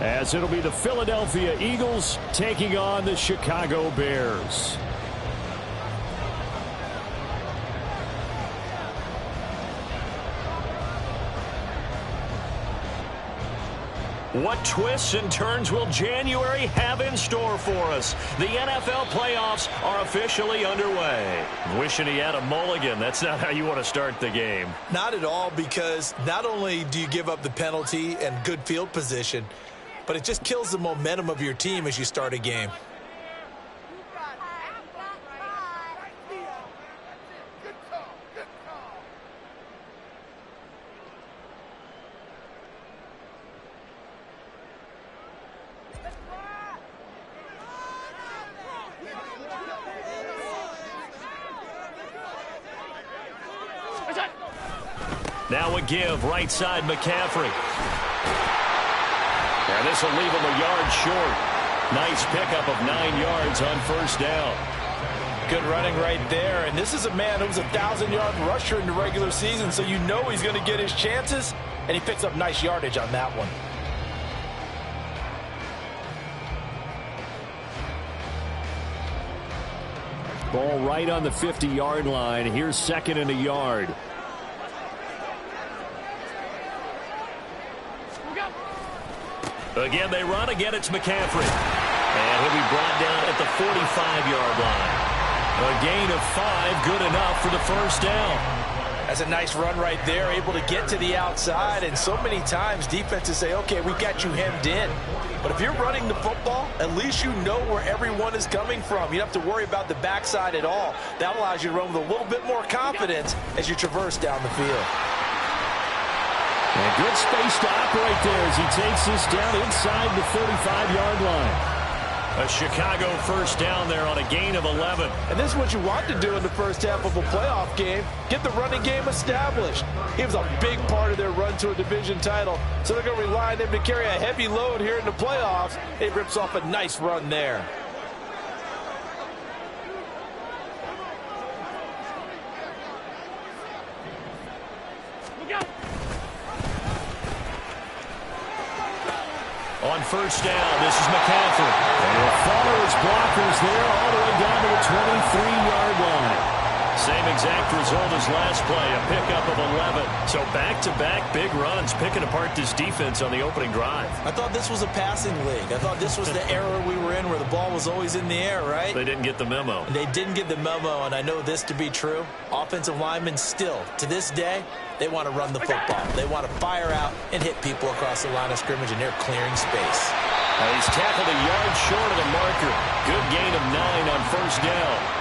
as it'll be the Philadelphia Eagles taking on the Chicago Bears. What twists and turns will January have in store for us? The NFL playoffs are officially underway. Wishing he had a mulligan. That's not how you want to start the game. Not at all, because not only do you give up the penalty and good field position, but it just kills the momentum of your team as you start a game. Now a give, right side McCaffrey. And this will leave him a yard short. Nice pickup of 9 yards on first down. Good running right there. And this is a man who was a 1,000-yard rusher in the regular season, so you know he's going to get his chances, and he picks up nice yardage on that one. Ball right on the 50-yard line. Here's 2nd and a yard. Again, they run. Again, it's McCaffrey. And he'll be brought down at the 45-yard line. A gain of 5, good enough for the first down. That's a nice run right there, able to get to the outside. And so many times defenses say, okay, we've got you hemmed in. But if you're running the football, at least you know where everyone is coming from. You don't have to worry about the backside at all. That allows you to run with a little bit more confidence as you traverse down the field. And good space to operate there as he takes this down inside the 35-yard line. A Chicago first down there on a gain of 11. And this is what you want to do in the first half of a playoff game. Get the running game established. He was a big part of their run to a division title. So they're going to rely on him to carry a heavy load here in the playoffs. It rips off a nice run there. On first down, this is McCaffrey. And he'll follow his blockers there all the way down to the 23-yard line. Same exact result as last play, a pickup of 11. So back-to-back big runs, picking apart this defense on the opening drive. I thought this was a passing league. I thought this was the era we were in where the ball was always in the air, right? They didn't get the memo. They didn't get the memo, and I know this to be true. Offensive linemen still, to this day, they want to run the football. They want to fire out and hit people across the line of scrimmage, and they're clearing space. He's tackled a yard short of the marker. Good gain of 9 on first down.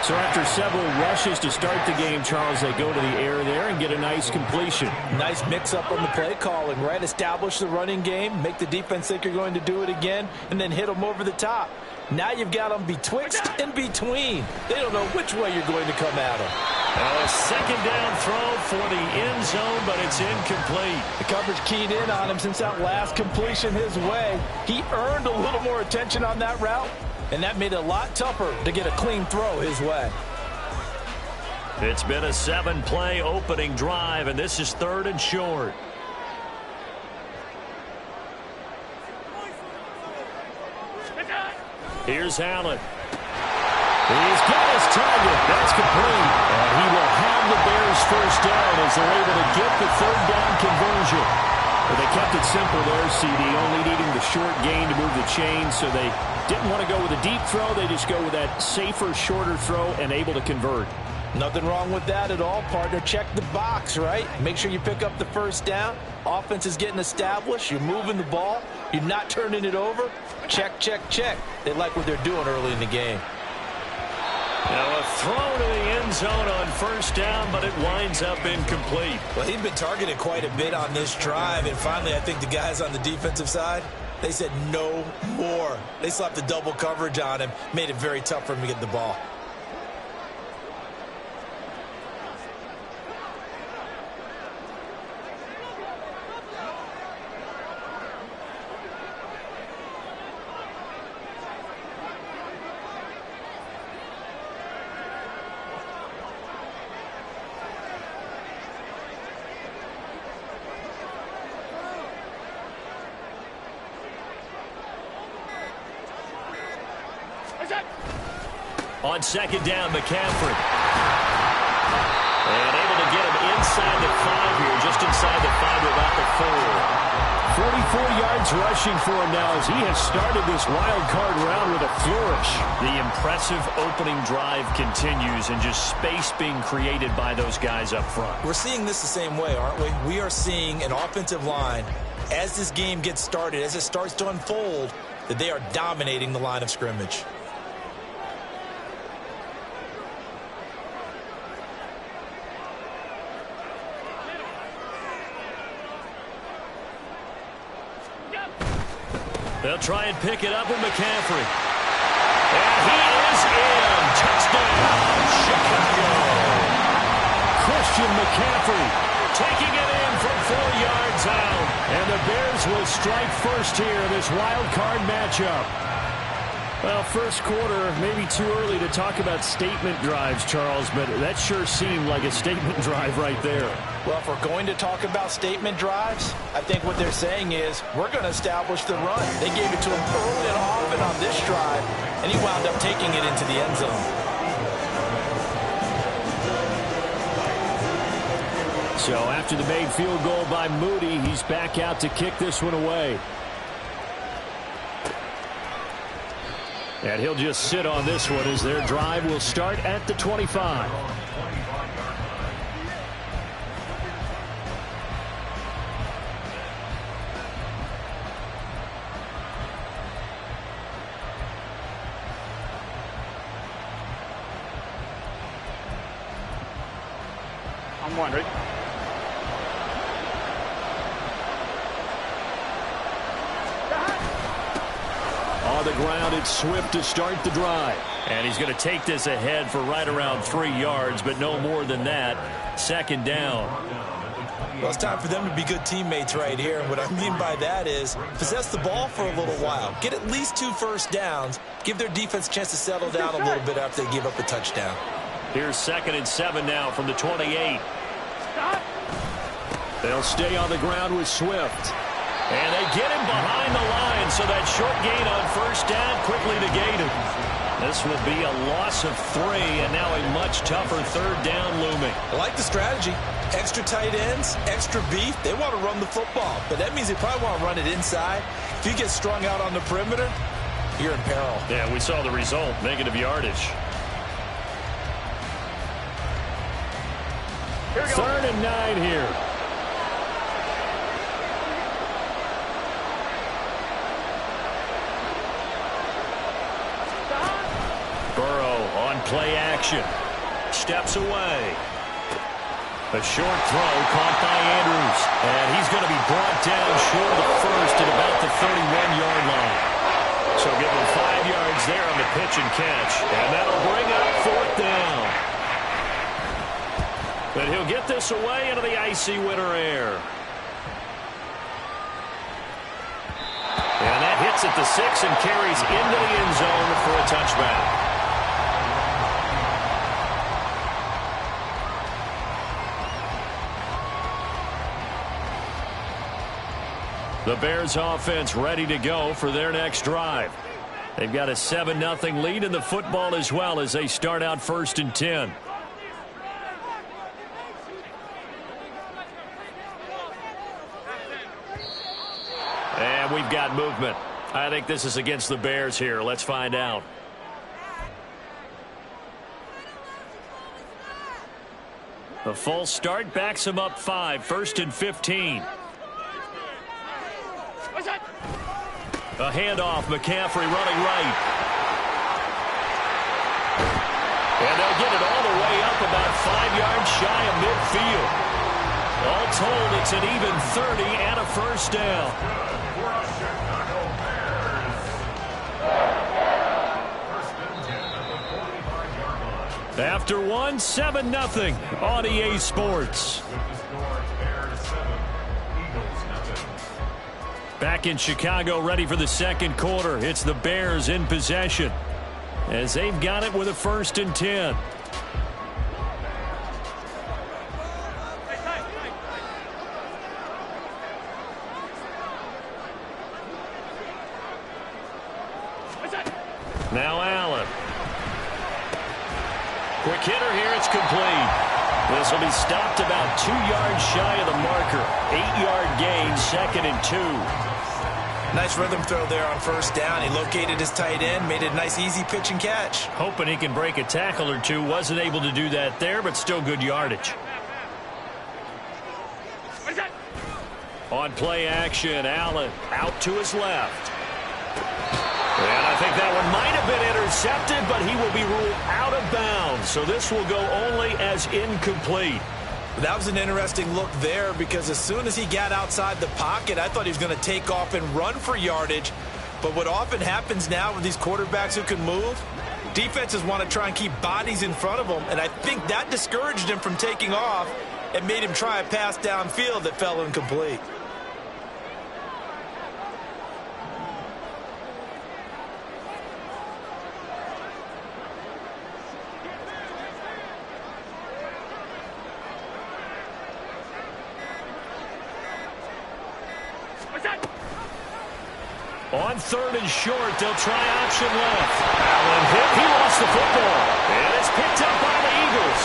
So after several rushes to start the game, Charles, they go to the air there and get a nice completion. Nice mix-up on the play calling, right? Establish the running game, make the defense think you're going to do it again, and then hit them over the top. Now you've got them betwixt and between. They don't know which way you're going to come at them. A second down throw for the end zone, but it's incomplete. The coverage keyed in on him since that last completion his way. He earned a little more attention on that route, and that made it a lot tougher to get a clean throw his way. It's been a 7-play opening drive, and this is 3rd and short. Here's Allen. He's got his target. That's complete. And he will have the Bears first down as they're able to get the 3rd down conversion. Well, they kept it simple there, CD, only needing the short gain to move the chain, so they didn't want to go with a deep throw. They just go with that safer, shorter throw and able to convert. Nothing wrong with that at all, partner. Check the box, right? Make sure you pick up the first down. Offense is getting established. You're moving the ball. You're not turning it over. Check, check, check. They like what they're doing early in the game. Now a throw to the end zone on first down, but it winds up incomplete. Well, he'd been targeted quite a bit on this drive, and finally I think the guys on the defensive side, they said no more. They slapped the double coverage on him, made it very tough for him to get the ball. On second down, McCaffrey. And able to get him inside the 5 here, just inside the 5 to about the 4. 44 yards rushing for him now as he has started this wild card round with a flourish. The impressive opening drive continues and just space being created by those guys up front. We're seeing this the same way, aren't we? We are seeing an offensive line, as this game gets started, as it starts to unfold, that they are dominating the line of scrimmage. They'll try and pick it up with McCaffrey. And he is in. Touchdown, Chicago. Christian McCaffrey Taking it in from 4 yards out. And the Bears will strike first here in this wild card matchup. Well, first quarter, maybe too early to talk about statement drives, Charles, but that sure seemed like a statement drive right there. Well, if we're going to talk about statement drives, I think what they're saying is we're going to establish the run. They gave it to him early and often on this drive, and he wound up taking it into the end zone. So after the made field goal by Moody, he's back out to kick this one away. And he'll just sit on this one as their drive will start at the 25. I'm wondering. On the ground, it's Swift to start the drive. And he's going to take this ahead for right around 3 yards, but no more than that. Second down. Well, it's time for them to be good teammates right here. And what I mean by that is possess the ball for a little while. Get at least 2 first downs. Give their defense a chance to settle down a little bit after they give up a touchdown. Here's 2nd and 7 now from the 28. They'll stay on the ground with Swift. And they get him behind the line, so that short gain on first down quickly negated. This will be a loss of 3, and now a much tougher 3rd down looming. I like the strategy. Extra tight ends, extra beef. They want to run the football, but that means they probably want to run it inside. If you get strung out on the perimeter, you're in peril. Yeah, we saw the result, negative yardage. 3rd and 9 here. Burrow on play action. Steps away. A short throw caught by Andrews. And he's going to be brought down short of the first at about the 31-yard line. So give him 5 yards there on the pitch and catch. And that'll bring up 4th down. But he'll get this away into the icy winter air. And that hits at the 6 and carries into the end zone for a touchback. The Bears offense ready to go for their next drive. They've got a 7-0 lead in the football as well as they start out 1st and 10. And we've got movement. I think this is against the Bears here. Let's find out. The false start backs him up 5, 1st and 15. A handoff, McCaffrey running right. And they'll get it all the way up about 5 yards shy of midfield. All told, it's an even 30 and a first down. After 1, 7-0 on EA Sports. Back in Chicago, ready for the second quarter. It's the Bears in possession as they've got it with a 1st and 10. Now Allen. Quick hitter here. It's complete. This will be stopped about 2 yards shy of the marker. 8-yard gain, 2nd and 2. Nice rhythm throw there on first down. He located his tight end, made it a nice easy pitch and catch. Hoping he can break a tackle or two. Wasn't able to do that there, but still good yardage. On play action, Allen out to his left. And I think that one might have been intercepted, but he will be ruled out of bounds. So this will go only as incomplete. That was an interesting look there because as soon as he got outside the pocket, I thought he was going to take off and run for yardage. But what often happens now with these quarterbacks who can move, defenses want to try and keep bodies in front of them, and I think that discouraged him from taking off and made him try a pass downfield that fell incomplete. On 3rd and short, they'll try option left. Allen hit. He lost the football. And it's picked up by the Eagles.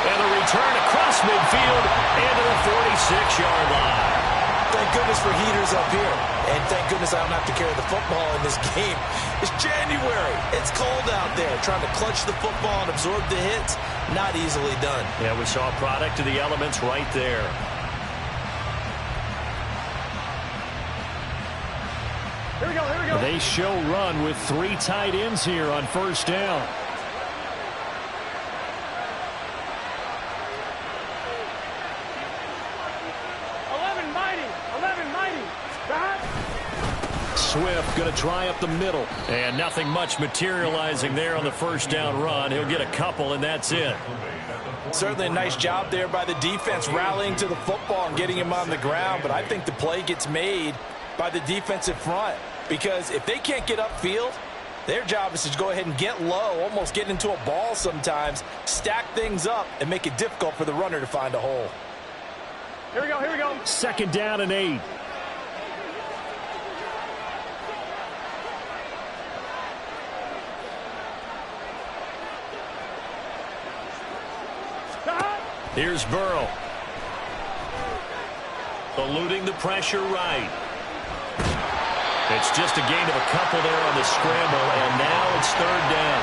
And a return across midfield into the 46-yard line. Thank goodness for heaters up here. And thank goodness I don't have to carry the football in this game. It's January. It's cold out there. Trying to clutch the football and absorb the hits, not easily done. Yeah, we saw a product of the elements right there. Here we go, here we go. They show run with 3 tight ends here on first down. Swift going to try up the middle. And nothing much materializing there on the first down run. He'll get a couple, and that's it. Certainly a nice job there by the defense rallying to the football and getting him on the ground. But I think the play gets made by the defensive front, because if they can't get upfield, their job is to go ahead and get low, almost get into a ball sometimes, stack things up, and make it difficult for the runner to find a hole. Here we go, here we go. 2nd down and 8. Here's Burrow. Eluding the pressure right. It's just a gain of a couple there on the scramble, and now it's 3rd down.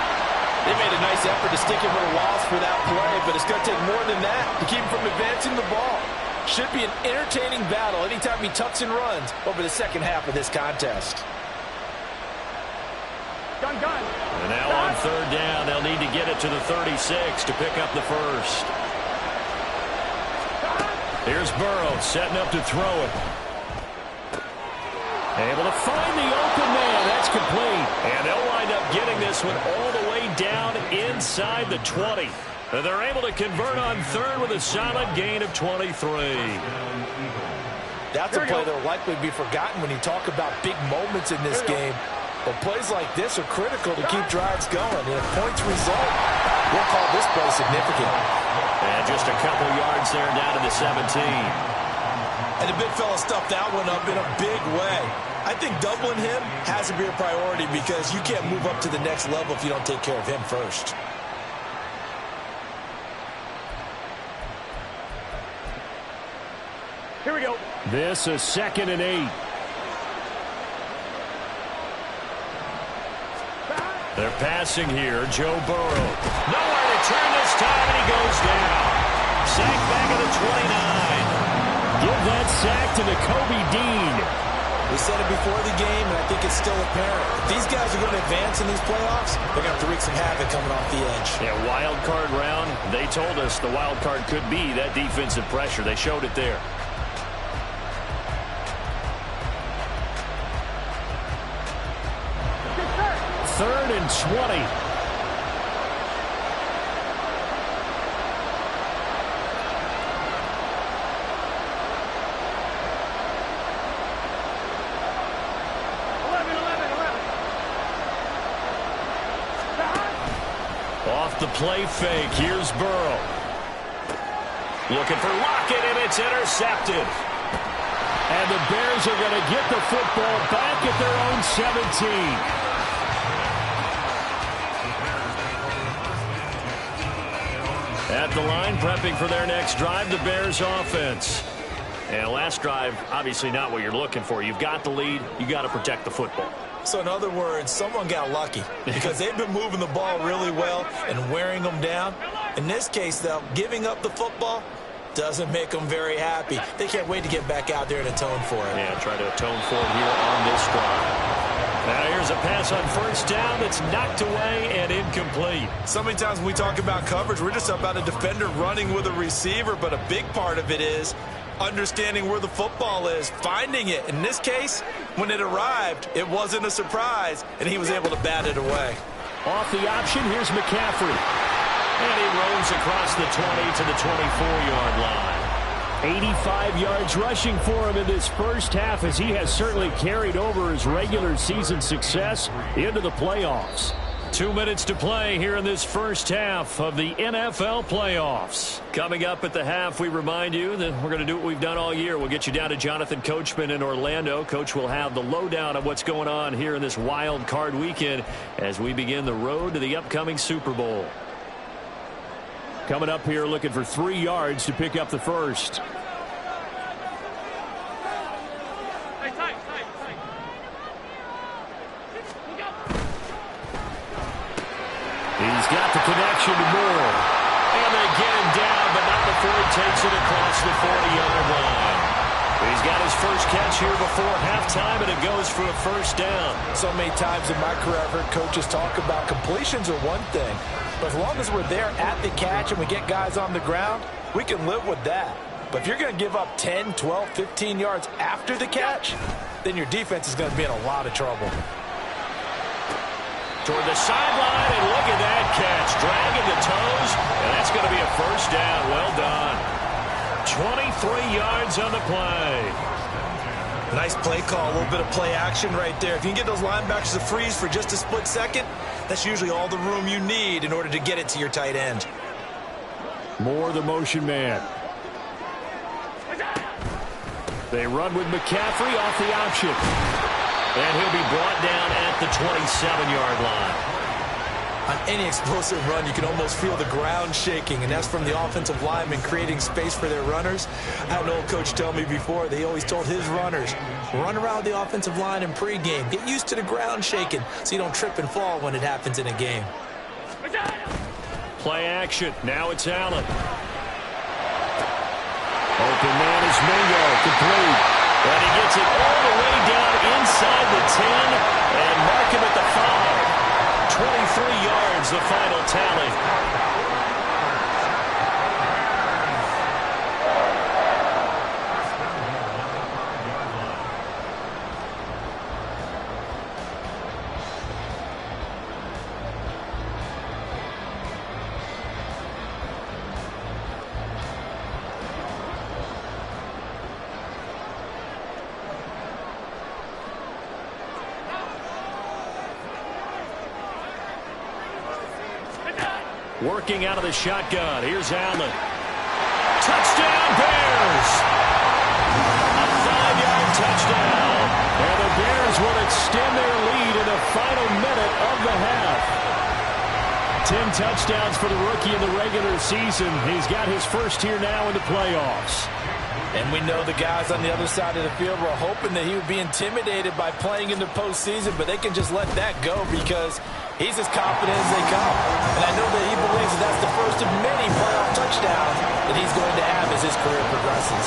They made a nice effort to stick him with a loss for that play, but it's going to take more than that to keep him from advancing the ball. Should be an entertaining battle anytime he tucks and runs over the second half of this contest. Gun. And now on 3rd down, they'll need to get it to the 36 to pick up the first. Here's Burrow setting up to throw it. Able to find the open man. That's complete. And they'll wind up getting this one all the way down inside the 20. And they're able to convert on 3rd with a solid gain of 23. That's a play that will likely be forgotten when you talk about big moments in this game. But plays like this are critical to keep drives going. And if points result, we'll call this play significant. And just a couple yards there down to the 17. And the big fella stuffed that one up in a big way. I think doubling him has to be a priority because you can't move up to the next level if you don't take care of him first. Here we go. This is 2nd and 8. They're passing here. Joe Burrow. Nowhere to turn this time, and he goes down. Sack back at the 29. Give that sack to Nakobe Dean. We said it before the game, and I think it's still apparent. If these guys are going to advance in these playoffs, they're going to have to wreak some havoc coming off the edge. Yeah, wild card round. They told us the wild card could be that defensive pressure. They showed it there. Third and 20. Off the play fake, here's Burrow. Looking for Lockett, and it's intercepted. And the Bears are going to get the football back at their own 17. At the line, prepping for their next drive, the Bears offense. And last drive, obviously not what you're looking for. You've got the lead. You got to protect the football. So in other words, someone got lucky because they've been moving the ball really well and wearing them down. In this case, though, giving up the football doesn't make them very happy. They can't wait to get back out there and atone for it. Yeah, try to atone for it here on this drive. Now here's a pass on first down that's knocked away and incomplete. So many times when we talk about coverage, we're just about a defender running with a receiver, but a big part of it is understanding where the football is, finding it. In this case, when it arrived, it wasn't a surprise, and he was able to bat it away. Off the option, here's McCaffrey. And he roams across the 20 to the 24-yard line. 85 yards rushing for him in this first half, as he has certainly carried over his regular season success into the playoffs. 2 minutes to play here in this first half of the NFL playoffs. Coming up at the half, we remind you that we're going to do what we've done all year. We'll get you down to Jonathan Coachman in Orlando. Coach will have the lowdown of what's going on here in this wild card weekend as we begin the road to the upcoming Super Bowl. Coming up here looking for 3 yards to pick up the first. He's got the connection to Moore. And they get him down, but not before he takes it across the 40-yard line. He's got his first catch here before halftime, and it goes for a first down. So many times in my career, I've heard coaches talk about completions are one thing, but as long as we're there at the catch and we get guys on the ground, we can live with that. But if you're going to give up 10, 12, 15 yards after the catch, then your defense is going to be in a lot of trouble. Toward the sideline, and look at that catch. Dragging the toes, and that's going to be a first down. Well done. 23 yards on the play. Nice play call, a little bit of play action right there. If you can get those linebackers to freeze for just a split second, that's usually all the room you need in order to get it to your tight end. Moore, the motion man. They run with McCaffrey off the option. And he'll be brought down at the 27-yard line. On any explosive run, you can almost feel the ground shaking, and that's from the offensive linemen creating space for their runners. I had an old coach tell me before, they always told his runners, run around the offensive line in pregame. Get used to the ground shaking so you don't trip and fall when it happens in a game. Play action. Now it's Allen. Open man is Mingo, complete. And he gets it all the way down inside the 10 and mark him at the 5. 23 yards, the final tally. Working out of the shotgun. Here's Allen. Touchdown, Bears! A 5-yard touchdown. And the Bears will extend their lead in the final minute of the half. 10 touchdowns for the rookie in the regular season. He's got his first here now in the playoffs. And we know the guys on the other side of the field were hoping that he would be intimidated by playing in the postseason, but they can just let that go because he's as confident as they come. And I know that he believes that that's the first of many playoff touchdowns that he's going to have as his career progresses.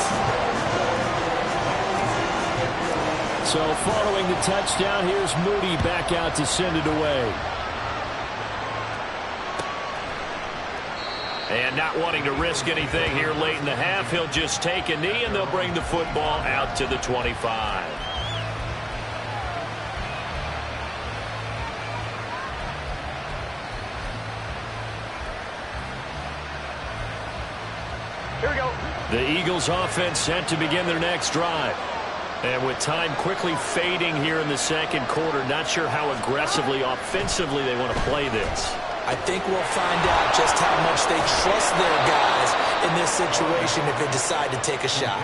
So following the touchdown, here's Moody back out to send it away. And not wanting to risk anything here late in the half, he'll just take a knee and they'll bring the football out to the 25. Here we go. The Eagles offense set to begin their next drive. And with time quickly fading here in the second quarter, not sure how aggressively, offensively they want to play this. I think we'll find out just how much they trust their guys in this situation if they decide to take a shot.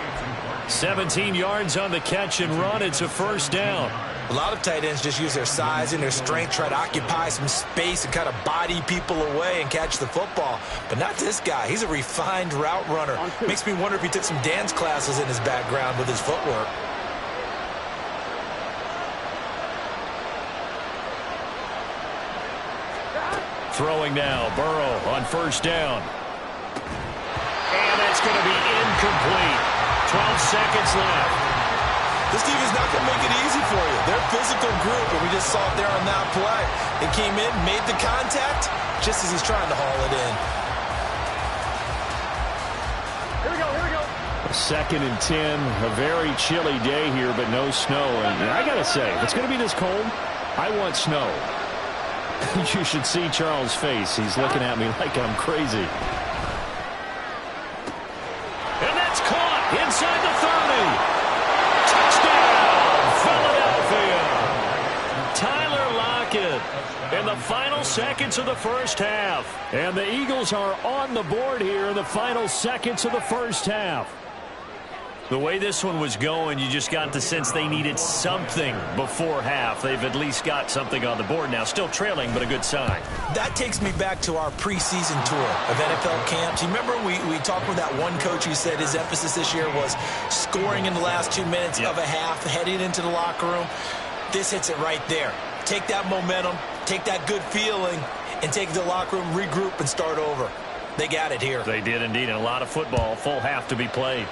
17 yards on the catch and run. It's a first down. A lot of tight ends just use their size and their strength, try to occupy some space and kind of body people away and catch the football. But not this guy. He's a refined route runner. Makes me wonder if he took some dance classes in his background with his footwork. Throwing now, Burrow on first down. And that's going to be incomplete. 12 seconds left. This defense is not going to make it easy for you. They're a physical group, and we just saw it there on that play. They came in, made the contact, just as he's trying to haul it in. Here we go, here we go. Second and 10, a very chilly day here, but no snow. And I got to say, if it's going to be this cold, I want snow. You should see Charles' face. He's looking at me like I'm crazy. And that's caught inside the 30. Touchdown, Philadelphia. Tyler Lockett in the final seconds of the first half. And the Eagles are on the board here in the final seconds of the first half. The way this one was going, you just got the sense they needed something before half. They've at least got something on the board now. Still trailing, but a good sign. That takes me back to our preseason tour of NFL camps. You remember we talked with that one coach who said his emphasis this year was scoring in the last 2 minutes of a half, heading into the locker room. This hits it right there. Take that momentum, take that good feeling, and take it to the locker room, regroup, and start over. They got it here. They did indeed, and a lot of football, full half to be played.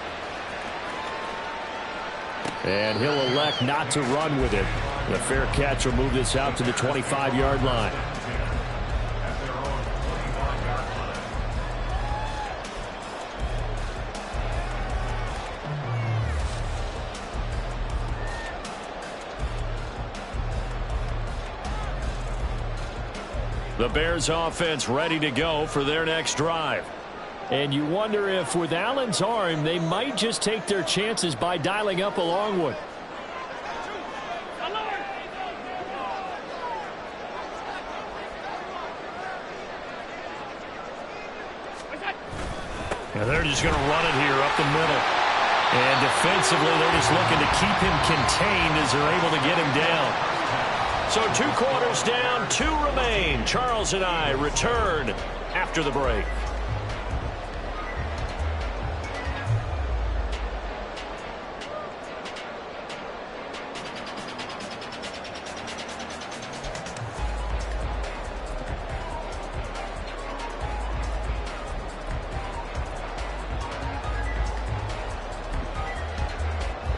And he'll elect not to run with it. The fair catch will move this out to the 25-yard line. The Bears offense ready to go for their next drive. And you wonder if with Allen's arm, they might just take their chances by dialing up a long one. And they're just going to run it here up the middle. And defensively, they're just looking to keep him contained as they're able to get him down. So 2 quarters down, 2 remain. Charles and I return after the break.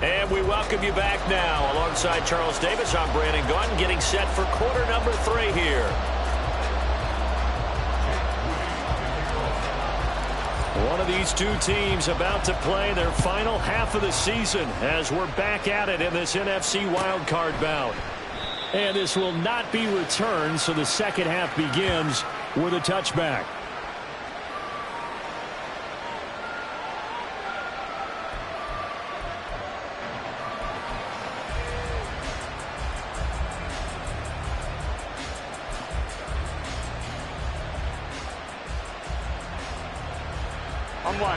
And we welcome you back now. Alongside Charles Davis, I'm Brandon Gaudin, getting set for quarter number 3 here. One of these two teams about to play their final half of the season as we're back at it in this NFC wildcard bout. And this will not be returned, so the second half begins with a touchback.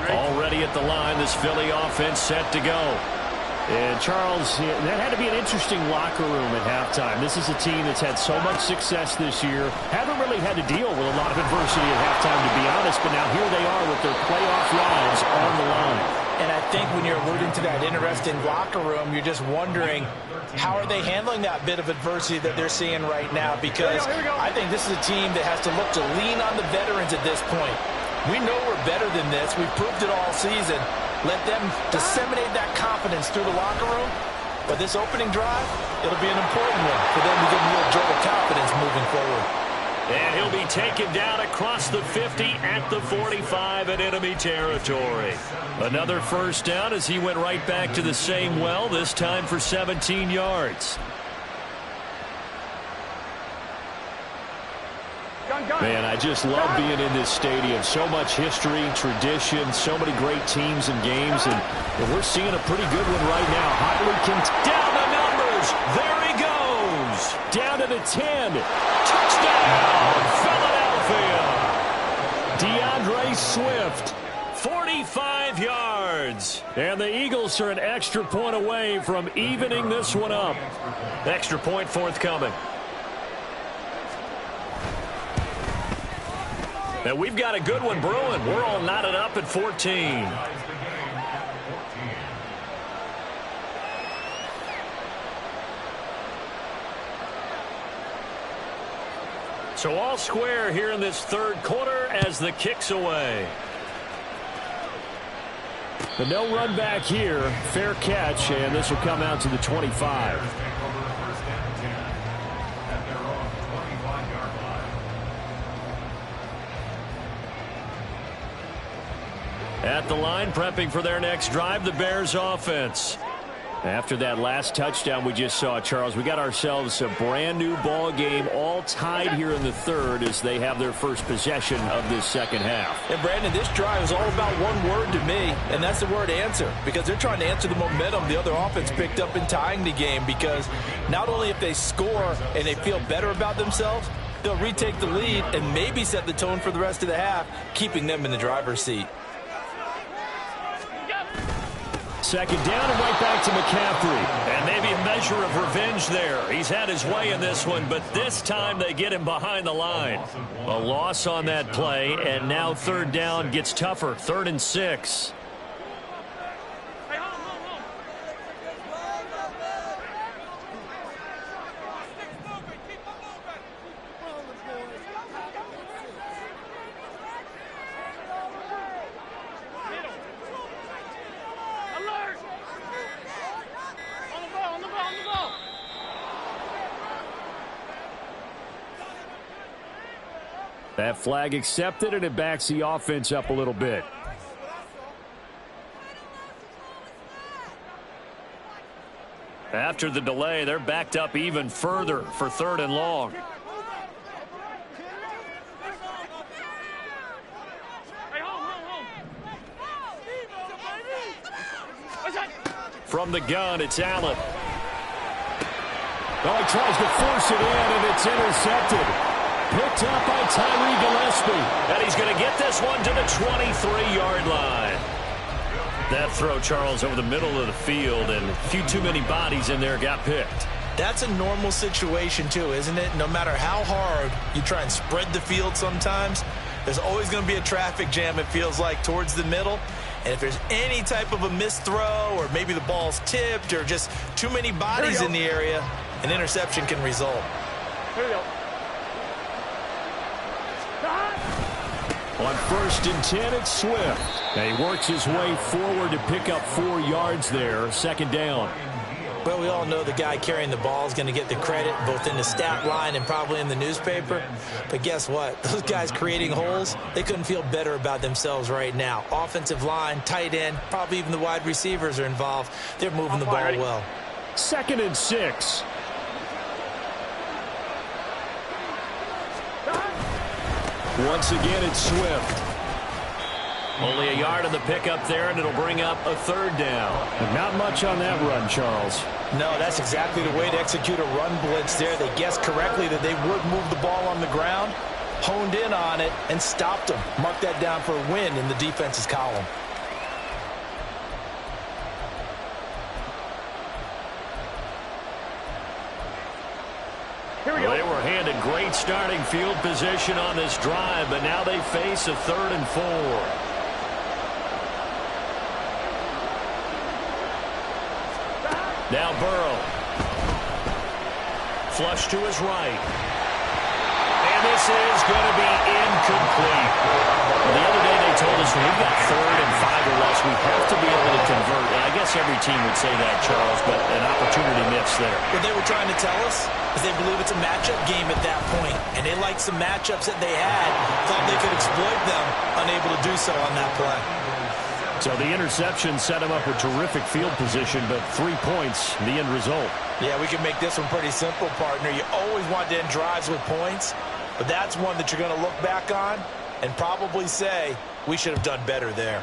Already at the line, this Philly offense set to go. And Charles, that had to be an interesting locker room at halftime. This is a team that's had so much success this year. Haven't really had to deal with a lot of adversity at halftime, to be honest. But now here they are with their playoff lives on the line. And I think when you're alluding to that interesting locker room, you're just wondering, how are they handling that bit of adversity that they're seeing right now? Because I think this is a team that has to look to lean on the veterans at this point. We know we're better than this. We've proved it all season. Let them disseminate that confidence through the locker room. But this opening drive, it'll be an important one for them to get a little jolt of confidence moving forward. And he'll be taken down across the 50 at the 45 in enemy territory. Another first down as he went right back to the same well, this time for 17 yards. Man, I just love being in this stadium. So much history, tradition, so many great teams and games, and we're seeing a pretty good one right now. Highly down the numbers. There he goes. Down to the 10. Touchdown, Philadelphia. DeAndre Swift. 45 yards. And the Eagles are an extra point away from evening this one up. Extra point forthcoming. And we've got a good one brewing. We're all knotted up at 14. So all square here in this third quarter as the kick's away. The no run back here. Fair catch, and this will come out to the 25. At the line, prepping for their next drive, the Bears offense. After that last touchdown we just saw, Charles, we got ourselves a brand new ball game, all tied here in the third as they have their first possession of this second half. And Brandon, this drive is all about one word to me, and that's the word answer, because they're trying to answer the momentum the other offense picked up in tying the game, because not only if they score and they feel better about themselves, they'll retake the lead and maybe set the tone for the rest of the half, keeping them in the driver's seat. Second down and right back to McCaffrey. And maybe a measure of revenge there. He's had his way in this one, but this time they get him behind the line. A loss on that play, and now third down gets tougher. 3rd and 6. That flag accepted, and it backs the offense up a little bit. After the delay, they're backed up even further for 3rd and long. From the gun, it's Allen. Oh, he tries to force it in, and it's intercepted. Picked up by Tyree Gillespie. And he's going to get this one to the 23-yard line. That throw, Charles, over the middle of the field, and a few too many bodies in there got picked. That's a normal situation, too, isn't it? No matter how hard you try and spread the field sometimes, there's always going to be a traffic jam, it feels like, towards the middle. And if there's any type of a missed throw, or maybe the ball's tipped, or just too many bodies in the area, an interception can result. Here we go. On 1st and 10, it's Swift. And he works his way forward to pick up 4 yards there. 2nd down. Well, we all know the guy carrying the ball is going to get the credit both in the stat line and probably in the newspaper. But guess what? Those guys creating holes, they couldn't feel better about themselves right now. Offensive line, tight end, probably even the wide receivers are involved. They're moving the ball well. 2nd and 6. Once again, it's Swift. Only a yard on the pickup there, and it'll bring up a 3rd down. And not much on that run, Charles. No, that's exactly the way to execute a run blitz there. They guessed correctly that they would move the ball on the ground, honed in on it, and stopped them. Mark that down for a win in the defense's column. Well, they were handed great starting field position on this drive, but now they face a 3rd and 4. Now Burrow. Flush to his right. And this is going to be incomplete. The other day they told us we've got 3rd and 5 or less. We have to be able to convert. And I guess every team would say that, Charles, but an opportunity missed there. What they were trying to tell us is they believe it's a matchup game at that point. And they liked some matchups that they had, thought they could exploit them, unable to do so on that play. So the interception set him up with terrific field position, but 3 points, the end result. Yeah, we can make this one pretty simple, partner. You always want to end drives with points, but that's one that you're going to look back on and probably say, we should have done better there.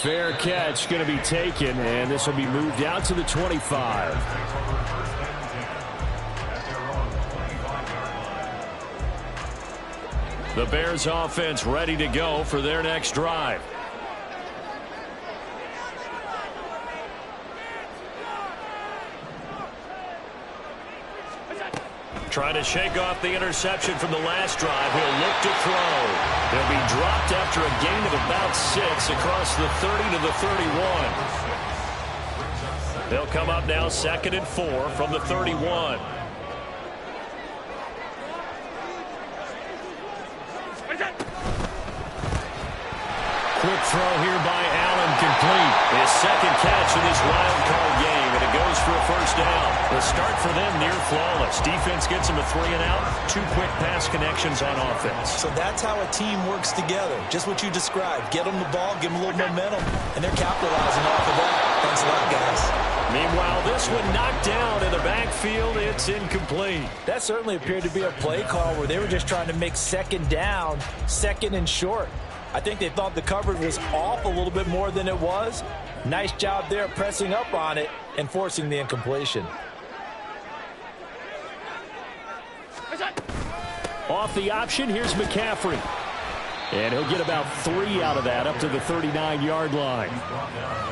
Fair catch going to be taken, and this will be moved out to the 25. The Bears offense ready to go for their next drive. Trying to shake off the interception from the last drive. He'll look to throw. He'll be dropped after a gain of about 6 across the 30 to the 31. They'll come up now 2nd and 4 from the 31. Quick throw here by Allen, complete. His second catch in this wild card game, and it goes for a first down. The start for them near flawless. Defense gets them a 3 and out. 2 quick pass connections on offense. So that's how a team works together. Just what you described. Get them the ball, give them a little momentum, and they're capitalizing off of that. Thanks a lot, guys. Meanwhile, this one knocked down in the backfield. It's incomplete. That certainly appeared to be a play call where they were just trying to make second down, second and short. I think they thought the coverage was off a little bit more than it was. Nice job there pressing up on it and forcing the incompletion. Off the option, here's McCaffrey. And he'll get about 3 out of that up to the 39-yard line.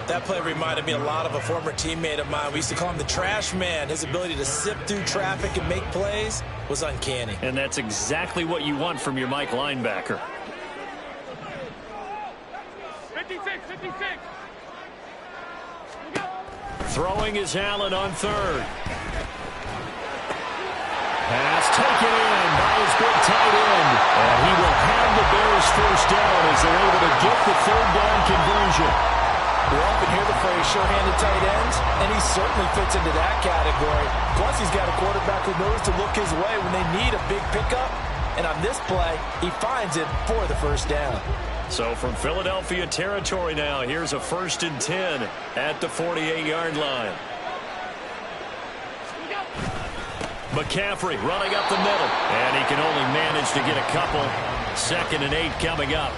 That play reminded me a lot of a former teammate of mine. We used to call him the trash man. His ability to sift through traffic and make plays was uncanny. And that's exactly what you want from your Mike linebacker. 56. Throwing is Allen on 3rd. Pass taken in by his big tight end. And he will have the Bears first down as they're able to get the 3rd down conversion. We often hear the phrase sure-handed tight ends, and he certainly fits into that category. Plus, he's got a quarterback who knows to look his way when they need a big pickup. And on this play, he finds it for the first down. So from Philadelphia territory now, here's a 1st and 10 at the 48-yard line. McCaffrey running up the middle, and he can only manage to get a couple. 2nd and 8 coming up.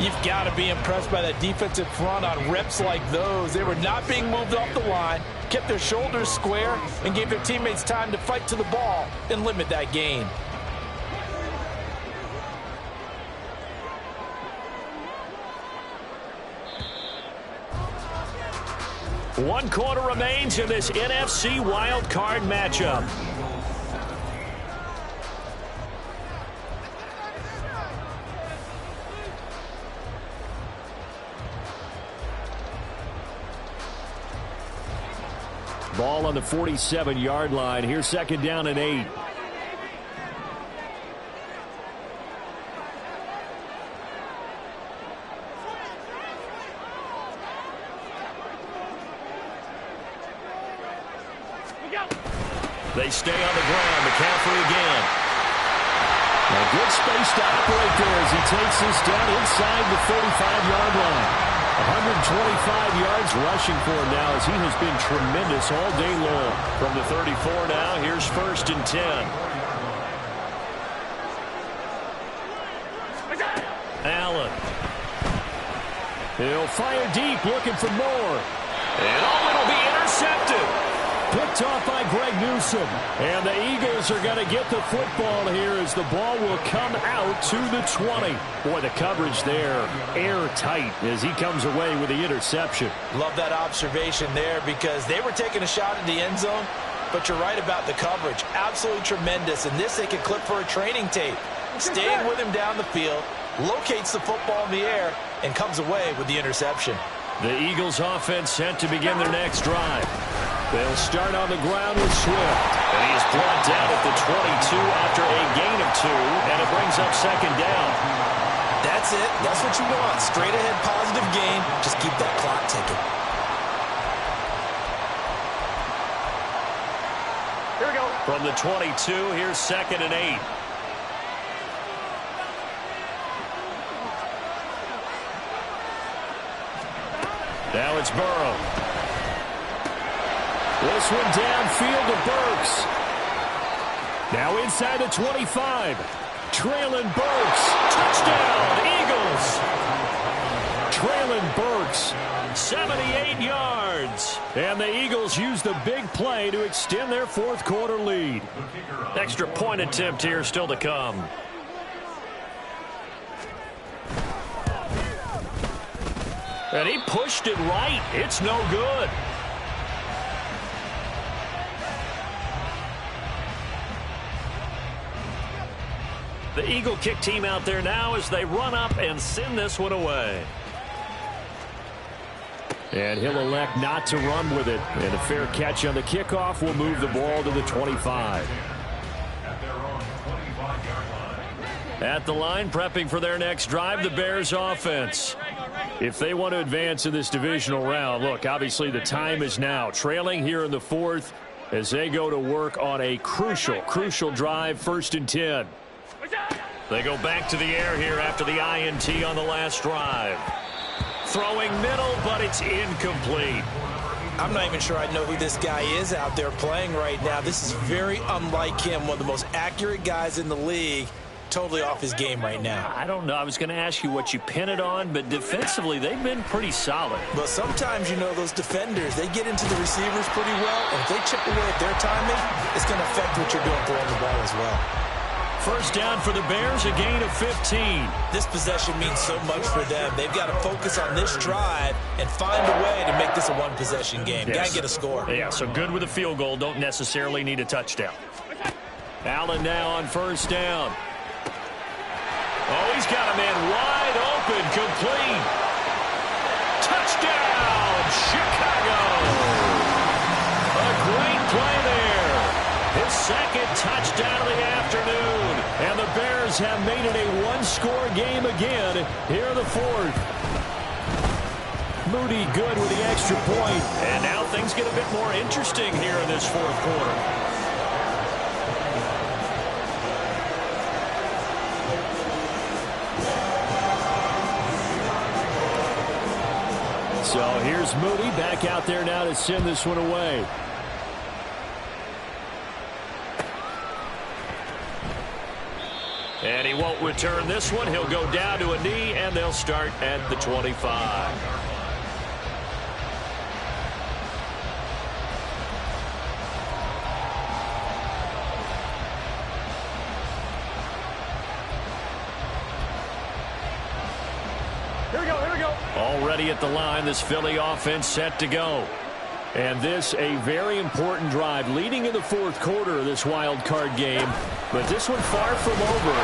You've got to be impressed by that defensive front on reps like those. They were not being moved off the line, kept their shoulders square, and gave their teammates time to fight to the ball and limit that gain. One quarter remains in this NFC wild card matchup. Ball on the 47-yard line. Here's 2nd down and 8. They stay on the ground. McCaffrey again. A good space to operate there as he takes this down inside the 35-yard line. 125 yards rushing for him now as he has been tremendous all day long. From the 34 now, here's 1st and 10. Allen. He'll fire deep, looking for more. And it'll be intercepted. Picked off by Greg Newsome. And the Eagles are going to get the football here as the ball will come out to the 20. Boy, the coverage there, airtight as he comes away with the interception. Love that observation there because they were taking a shot at the end zone, but you're right about the coverage. Absolutely tremendous. And this they could clip for a training tape. Staying with him down the field, locates the football in the air, and comes away with the interception. The Eagles offense set to begin their next drive. They'll start on the ground with Swift. And he is brought down at the 22 after a gain of 2, and it brings up 2nd down. That's it. That's what you want. Straight ahead positive gain. Just keep that clock ticking. Here we go. From the 22, here's 2nd and 8. Now it's Burrow. This one downfield to Burks. Now inside the 25. Traylon Burks. Touchdown, Eagles. Traylon Burks. 78 yards. And the Eagles use the big play to extend their 4th quarter lead. Extra point attempt here still to come. And he pushed it right. It's no good. The Eagle kick team out there now as they run up and send this one away. And he'll elect not to run with it. And a fair catch on the kickoff will move the ball to the 25. At the line, prepping for their next drive, the Bears offense. If they want to advance in this divisional round, look, obviously the time is now. Trailing here in the fourth as they go to work on a crucial drive, 1st and 10. They go back to the air here after the INT on the last drive. Throwing middle, but it's incomplete. I'm not even sure I know who this guy is out there playing right now. This is very unlike him, one of the most accurate guys in the league. Totally off his game right now. I don't know. I was going to ask you what you pin it on, but defensively, they've been pretty solid. But sometimes, you know, those defenders, they get into the receivers pretty well, and if they chip away at their timing, it's going to affect what you're doing throwing the ball as well. 1st down for the Bears, a gain of 15. This possession means so much for them. They've got to focus on this drive and find a way to make this a one-possession game. Yes. Got to get a score. Yeah, so good with a field goal. Don't necessarily need a touchdown. Allen now on 1st down. Oh, he's got a man wide open, complete. Touchdown, Chicago. A great play there. His 2nd touchdown of the afternoon. And the Bears have made it a one-score game again here in the 4th. Moody good with the extra point. And now things get a bit more interesting here in this 4th quarter. So here's Moody back out there now to send this one away. And he won't return this one. He'll go down to a knee, and they'll start at the 25. Already at the line, this Philly offense set to go. And this a very important drive leading in the 4th quarter of this wild card game. But this one far from over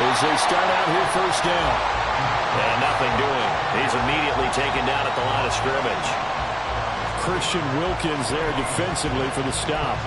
as they start out here 1st down. And nothing doing. He's immediately taken down at the line of scrimmage. Christian Wilkins there defensively for the stop.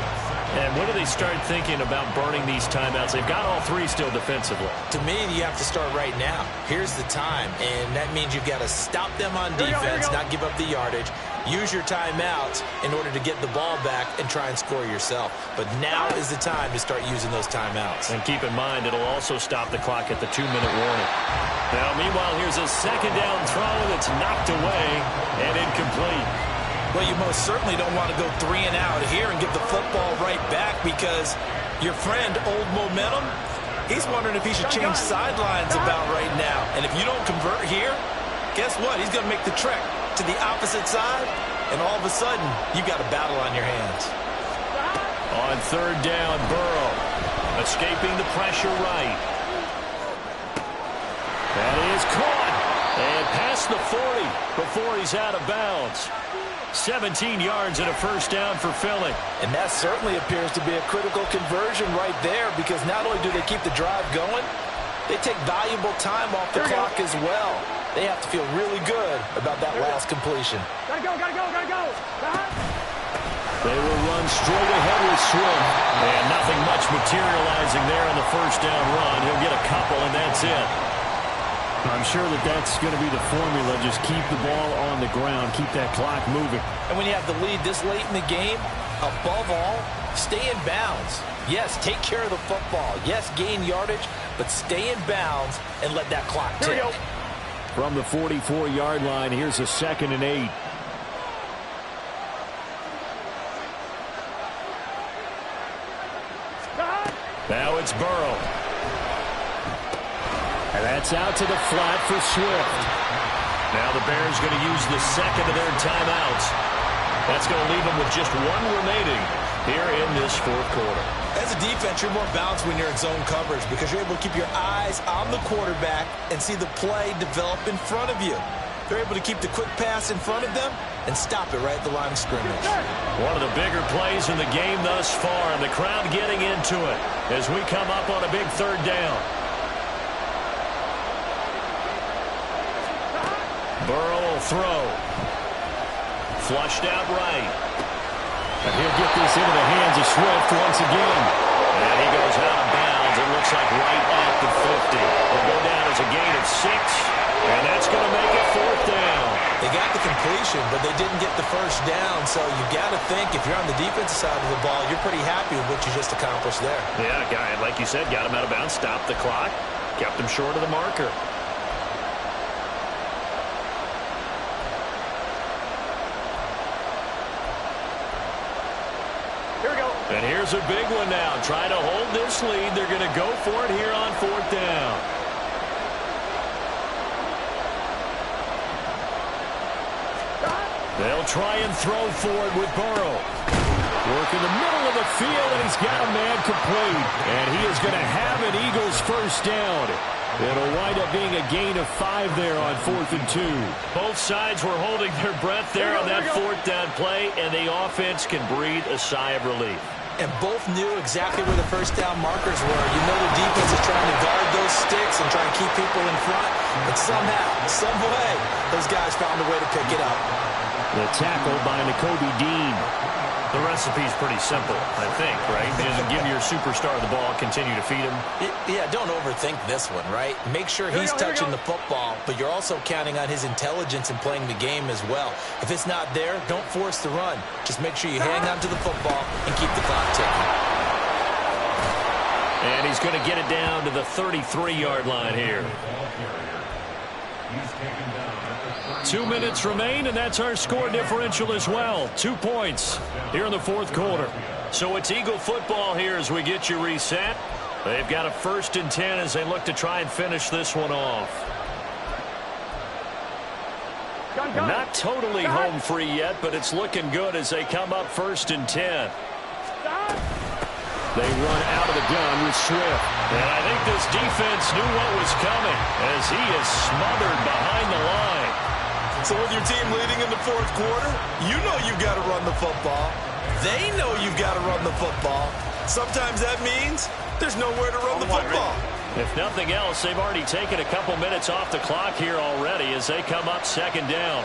And when do they start thinking about burning these timeouts? They've got all 3 still defensively. To me, you have to start right now. Here's the time, and that means you've got to stop them on defense, not give up the yardage. Use your timeouts in order to get the ball back and try and score yourself. But now is the time to start using those timeouts. And keep in mind, it'll also stop the clock at the 2-minute warning. Now, meanwhile, here's a 2nd down throw that's knocked away and incomplete. Well, you most certainly don't want to go 3 and out here and give the football right back because your friend, Old Momentum, he's wondering if he should change sidelines about right now. And if you don't convert here, guess what? He's going to make the trek to the opposite side, and all of a sudden, you've got a battle on your hands. On 3rd down, Burrow escaping the pressure right. That is caught and past the 40 before he's out of bounds. 17 yards and a 1st down for Philly. And that certainly appears to be a critical conversion right there because not only do they keep the drive going, they take valuable time off the clock as well. They have to feel really good about that last completion. Gotta go, gotta go, gotta go. They will run straight ahead with Swift. And nothing much materializing there on the 1st down run. He'll get a couple, and that's it. I'm sure that that's going to be the formula. Just keep the ball on the ground. Keep that clock moving. And when you have the lead this late in the game, above all, stay in bounds. Yes, take care of the football. Yes, gain yardage, but stay in bounds and let that clock tick. Here we go. From the 44-yard line, here's a 2nd and 8. Now it's Burrow. And that's out to the flat for Swift. Now the Bears going to use the 2nd of their timeouts. That's going to leave them with just 1 remaining here in this 4th quarter. As a defense, you're more balanced when you're in zone coverage because you're able to keep your eyes on the quarterback and see the play develop in front of you. They're able to keep the quick pass in front of them and stop it right at the line of scrimmage. One of the bigger plays in the game thus far, and the crowd getting into it as we come up on a big 3rd down. Burrow will throw. Flushed out right. And he'll get this into the hands of Swift once again. And he goes out of bounds. It looks like right at the 50. Will go down as a gain of 6. And that's going to make it 4th down. They got the completion, but they didn't get the first down. So you got to think if you're on the defensive side of the ball, you're pretty happy with what you just accomplished there. Yeah, guy, like you said, got him out of bounds, stopped the clock, kept him short of the marker. Here we go. And here's a big one now. Trying to hold this lead. They're going to go for it here on 4th down. They'll try and throw for it with Burrow. Work in the middle of the field, and he's got a man complete. And he is going to have an Eagles first down. It'll wind up being a gain of 5 there on 4th and 2. Both sides were holding their breath there on that 4th down play, and the offense can breathe a sigh of relief. And both knew exactly where the first down markers were. You know the defense is trying to guard those sticks and try to keep people in front. But somehow, some way, those guys found a way to pick it up. The tackle by Nakobe Dean. The recipe's pretty simple, I think, right? Just give your superstar the ball, continue to feed him. Yeah, don't overthink this one, right? Make sure he's touching the football, but you're also counting on his intelligence in playing the game as well. If it's not there, don't force the run. Just make sure you hang on to the football and keep the clock ticking. And he's going to get it down to the 33-yard line here. 2 minutes remain, and that's our score differential as well. 2 points here in the 4th quarter. So it's Eagle football here as we get you reset. They've got a 1st and 10 as they look to try and finish this one off. Not totally home free yet, but it's looking good as they come up 1st and 10. They run out of the gun with Swift. And I think this defense knew what was coming as he is smothered behind the line. So with your team leading in the 4th quarter, you know you've got to run the football. They know you've got to run the football. Sometimes that means there's nowhere to run the football. If nothing else, they've already taken a couple minutes off the clock here already as they come up 2nd down.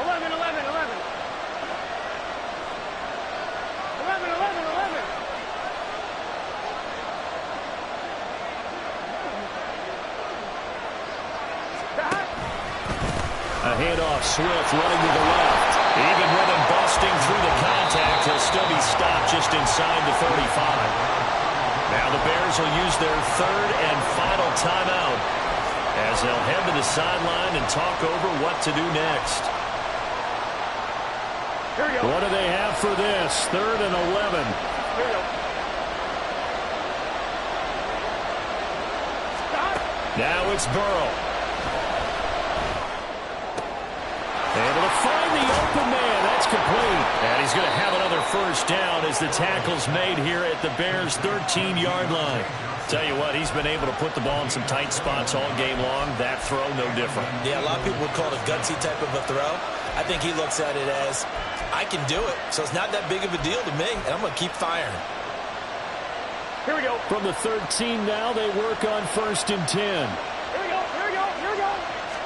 11, 11, 11. 11, 11, 11. A handoff, Swift running to the left. Even with him busting through the contact, he'll still be stopped just inside the 35. Now the Bears will use their 3rd and final timeout as they'll head to the sideline and talk over what to do next. Here we go. What do they have for this? 3rd and 11. Here we go. Stop. Now it's Burrow. Able to find the open man. That's complete. And he's going to have another 1st down as the tackle's made here at the Bears' 13-yard line. Tell you what, he's been able to put the ball in some tight spots all game long. That throw, no different. Yeah, a lot of people would call it a gutsy type of a throw. I think he looks at it as, I can do it, so it's not that big of a deal to me, and I'm going to keep firing. Here we go. From the 13 now, they work on 1st and 10. Here we go. Here we go. Here we go.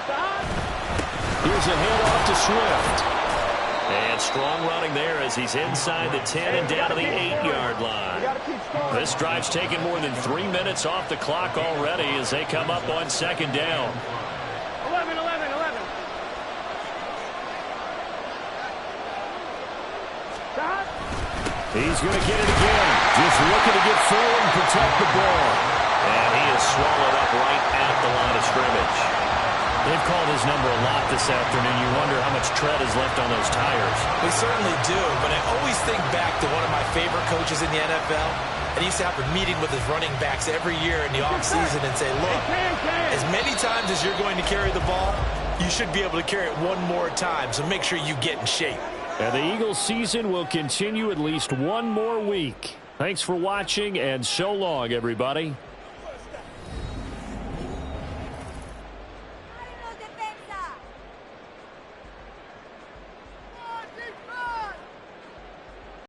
Stop. Here's a handoff to Swift. And strong running there as he's inside the 10 and down to the 8-yard line. This drive's taken more than 3 minutes off the clock already as they come up on 2nd down. 11, 11, 11. Stop. He's going to get it again. Just looking to get forward and protect the ball. And he is swallowed up right at the line of scrimmage. They've called his number a lot this afternoon. You wonder how much tread is left on those tires. We certainly do, but I always think back to one of my favorite coaches in the NFL. And he used to have a meeting with his running backs every year in the offseason and say, look, as many times as you're going to carry the ball, you should be able to carry it one more time, so make sure you get in shape. And the Eagles season will continue at least one more week. Thanks for watching, and so long, everybody.